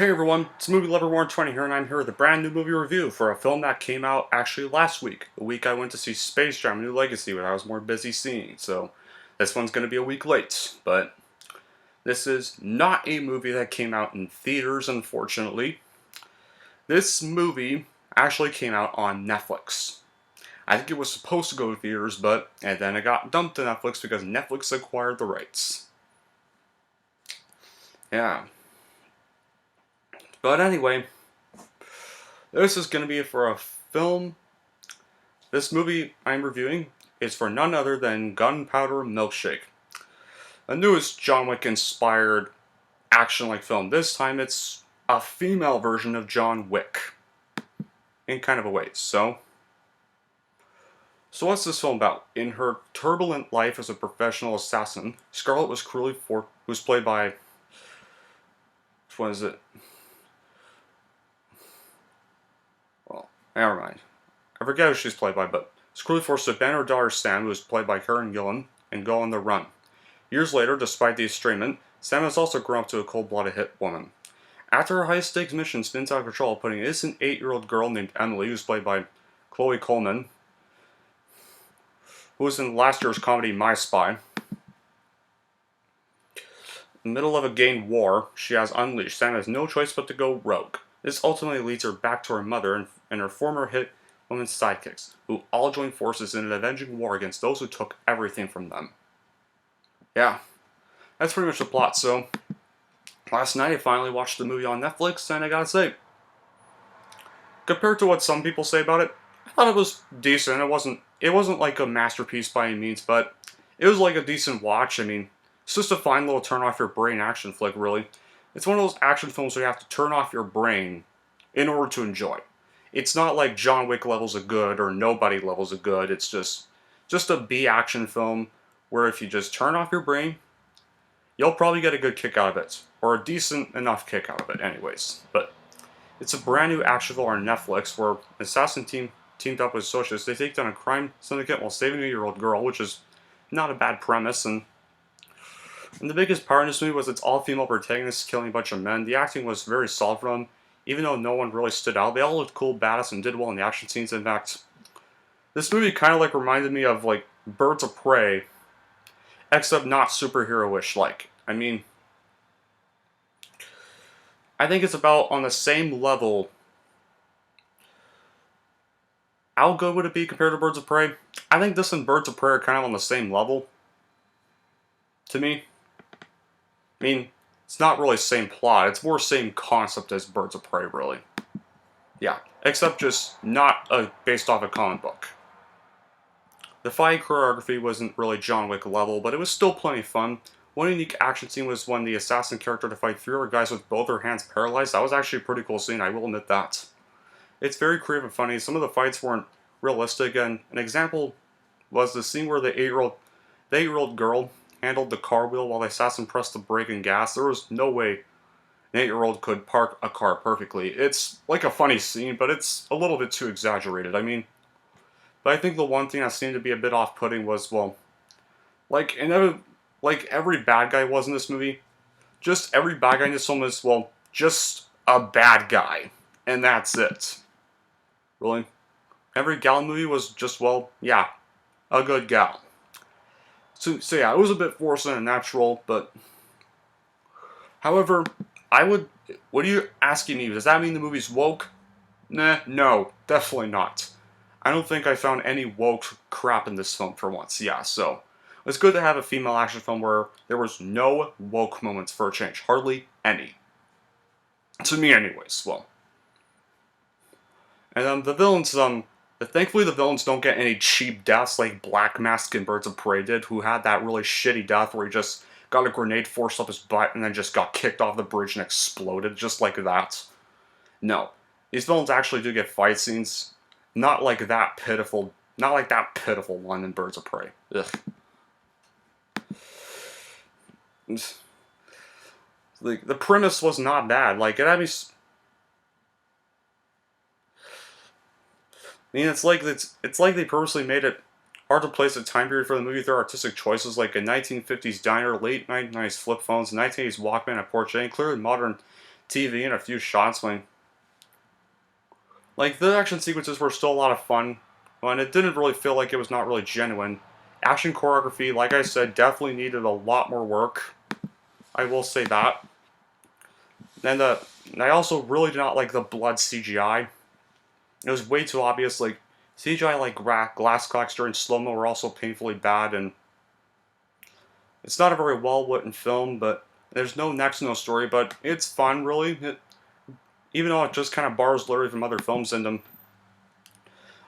Hey everyone, it's Movie Lover Warren 20 here, and I'm here with a brand new movie review for a film that came out actually last week. The week I went to see Space Jam: A New Legacy, but I was more busy seeing, so this one's going to be a week late. But this is not a movie that came out in theaters, unfortunately. This movie actually came out on Netflix. I think it was supposed to go to theaters, and then it got dumped to Netflix because Netflix acquired the rights. Yeah. But anyway, this is going to be for a film. This movie I'm reviewing is for none other than Gunpowder Milkshake, a newest John Wick inspired action-like film. This time it's a female version of John Wick, in kind of a way. So what's this film about? In her turbulent life as a professional assassin, Scarlett was played by, what is it? Well, never mind. I forget who she's played by, but is cruelly forced to ban her daughter Sam, who is played by Karen Gillan, and go on the run. Years later, despite the estrangement, Sam has also grown up to a cold-blooded hit woman. After her high-stakes mission spins out of control, putting an innocent 8-year-old girl named Emily, who's played by Chloe Coleman, who was in last year's comedy My Spy. In the middle of a gang war she has unleashed, Sam has no choice but to go rogue. This ultimately leads her back to her mother and her former hit women's sidekicks, who all join forces in an avenging war against those who took everything from them. Yeah, that's pretty much the plot. So, last night I finally watched the movie on Netflix, and I gotta say, compared to what some people say about it, I thought it was decent. It wasn't like a masterpiece by any means, but it was like a decent watch. I mean, it's just a fine little turn off your brain action flick, really. It's one of those action films where you have to turn off your brain in order to enjoy. It's not like John Wick levels of good or Nobody levels of good. It's just a B action film where if you just turn off your brain, you'll probably get a good kick out of it. Or a decent enough kick out of it anyways. But it's a brand new action film on Netflix where an assassin team teamed up with socialists. They take down a crime syndicate while saving a 8-year-old girl, which is not a bad premise. And the biggest part in this movie was its all-female protagonists killing a bunch of men. The acting was very solid for them, even though no one really stood out. They all looked cool, badass, and did well in the action scenes. In fact, this movie kind of like reminded me of like Birds of Prey, except not superhero-ish like. I mean, I think it's about on the same level. How good would it be compared to Birds of Prey? I think this and Birds of Prey are kind of on the same level, to me. I mean, it's not really the same plot. It's more same concept as Birds of Prey, really. Yeah, except just not based off a comic book. The fight choreography wasn't really John Wick level, but it was still plenty fun. One unique action scene was when the assassin character to fight 3 other guys with both their hands paralyzed. That was actually a pretty cool scene, I will admit that. It's very creative and funny. Some of the fights weren't realistic, and an example was the scene where the 8-year-old girl handled the car wheel while the assassin pressed the brake and gas. There was no way an 8-year-old could park a car perfectly. It's like a funny scene, but it's a little bit too exaggerated. I mean, but I think the one thing that seemed to be a bit off-putting was, well, like every bad guy was in this movie, just every bad guy in this film is, well, just a bad guy. And that's it. Really? Every gal movie was just, well, yeah, a good gal. So yeah, it was a bit forced and unnatural, but however, what are you asking me? Does that mean the movie's woke? Nah, no, definitely not. I don't think I found any woke crap in this film for once, yeah, so it's good to have a female action film where there was no woke moments for a change, hardly any. To me anyways, well. And the villains, thankfully the villains don't get any cheap deaths like Black Mask and Birds of Prey did, who had that really shitty death where he just got a grenade forced up his butt and then just got kicked off the bridge and exploded, just like that. No. These villains actually do get fight scenes, not like that pitiful one in Birds of Prey. Ugh. Like, the premise was not bad. Like, it had me... I mean, it's like they purposely made it hard to place a time period for the movie through artistic choices like a 1950s diner, late 1990s flip phones, 1980s Walkman, a Porsche, and clearly modern TV in a few shots. Like, the action sequences were still a lot of fun, and it didn't really feel like it was not really genuine. Action choreography, like I said, definitely needed a lot more work. I will say that. And I also really did not like the blood CGI. It was way too obvious. Like, CGI like glass cracks during slow-mo were also painfully bad, and it's not a very well-written film, but there's no next to no story, but it's fun, really. Even though it just kind of borrows literally from other films in them.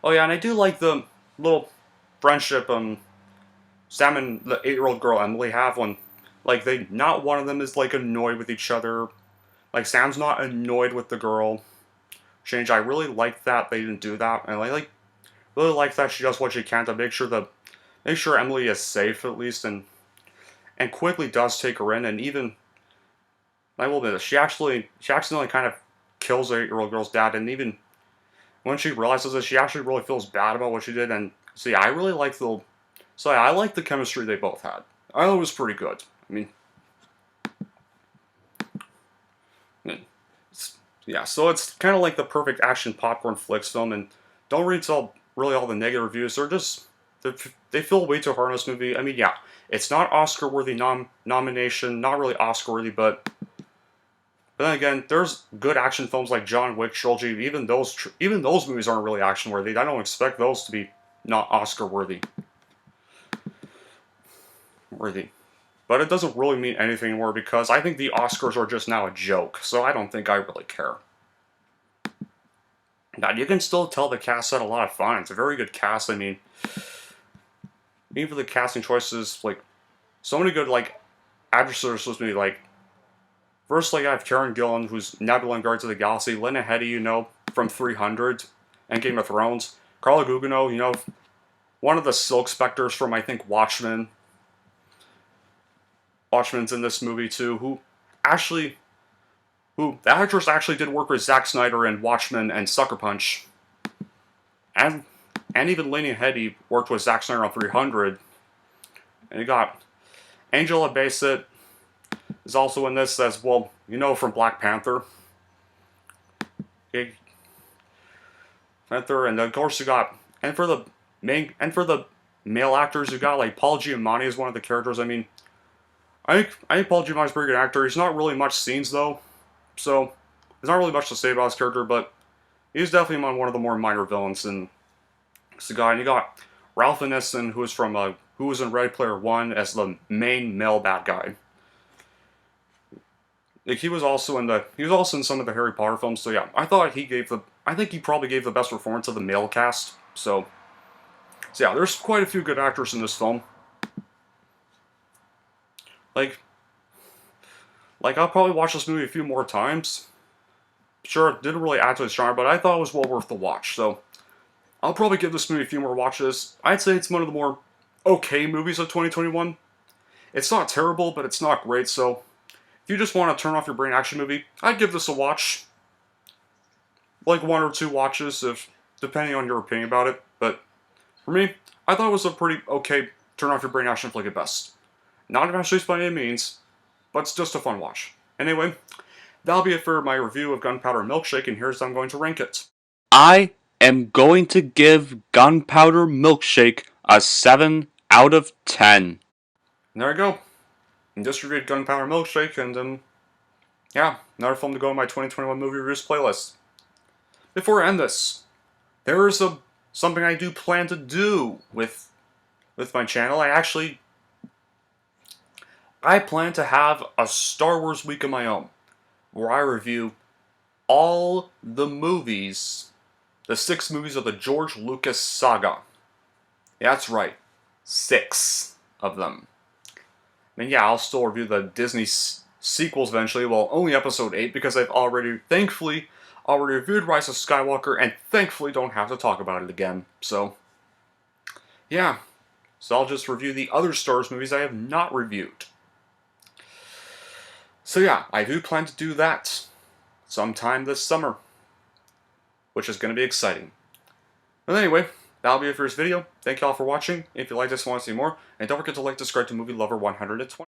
Oh yeah, and I do like the little friendship Sam and the 8-year-old girl Emily have when, like, not one of them is, like, annoyed with each other. Like, Sam's not annoyed with the girl. Change, I really like that they didn't do that, and I really like that she does what she can to make sure Emily is safe at least, and quickly does take her in, and even, I will admit, she accidentally kind of kills the 8-year-old girl's dad, and even when she realizes it, she actually really feels bad about what she did, and so yeah, I really like I like the chemistry they both had. I thought it was pretty good. I mean, yeah, so it's kind of like the perfect action popcorn flicks film, and don't read really all the negative reviews. They feel way too hard on this movie. I mean, yeah, it's not Oscar-worthy nomination, not really Oscar-worthy, but then again, there's good action films like John Wick, Trilogy. Even those movies aren't really action-worthy. I don't expect those to be not Oscar-worthy. But it doesn't really mean anything anymore because I think the Oscars are just now a joke, so I don't think I really care. Now, you can still tell the cast had a lot of fun. It's a very good cast. I mean, even for the casting choices, like, so many good, like, actresses are supposed to be, like, first, like, I have Karen Gillan, who's Nebula in Guardians of the Galaxy, Lena Headey, you know, from 300 and Game of Thrones, Carla Gugino, you know, one of the Silk Spectres from, I think, Watchmen. Watchmen's in this movie, too, the actress actually did work with Zack Snyder in Watchmen and Sucker Punch. And even Lena Headey worked with Zack Snyder on 300. And you got Angela Bassett is also in this as well, you know, from Black Panther. And of course you got, and for the male actors, you got like Paul Giamatti is one of the characters. I mean, I think Paul Giamatti's a pretty good actor. He's not really much scenes though, so there's not really much to say about his character, but he's definitely one of the more minor villains in this guy. And you got Ralph Ineson, who was in Ready Player One as the main male bad guy. Like, he was also in some of the Harry Potter films. So yeah, I think he probably gave the best performance of the male cast. So yeah, there's quite a few good actors in this film. Like I'll probably watch this movie a few more times. Sure, it didn't really add to its charm, but I thought it was well worth the watch. So I'll probably give this movie a few more watches. I'd say it's one of the more okay movies of 2021. It's not terrible, but it's not great. So if you just want to turn off your brain action movie, I'd give this a watch. Like 1 or 2 watches, depending on your opinion about it. But for me, I thought it was a pretty okay turn off your brain action flick at best. Not a masterpiece by any means, but it's just a fun watch. Anyway, that'll be it for my review of Gunpowder Milkshake, and here's how I'm going to rank it. I am going to give Gunpowder Milkshake a 7 out of 10. And there I go. And just reviewed Gunpowder Milkshake, and yeah, another film to go on my 2021 movie reviews playlist. Before I end this, there is something I do plan to do with my channel. I plan to have a Star Wars week of my own, where I review all the movies, the 6 movies of the George Lucas saga. That's right, 6 of them. And yeah, I'll still review the Disney sequels eventually, well, only Episode 8, because I've thankfully already reviewed Rise of Skywalker, and thankfully don't have to talk about it again. So, yeah. So I'll just review the other Star Wars movies I have not reviewed. So yeah, I do plan to do that sometime this summer, which is going to be exciting. But anyway, that'll be it for this video. Thank you all for watching. If you like this and want to see more, and don't forget to like, subscribe to Movie Lover 120.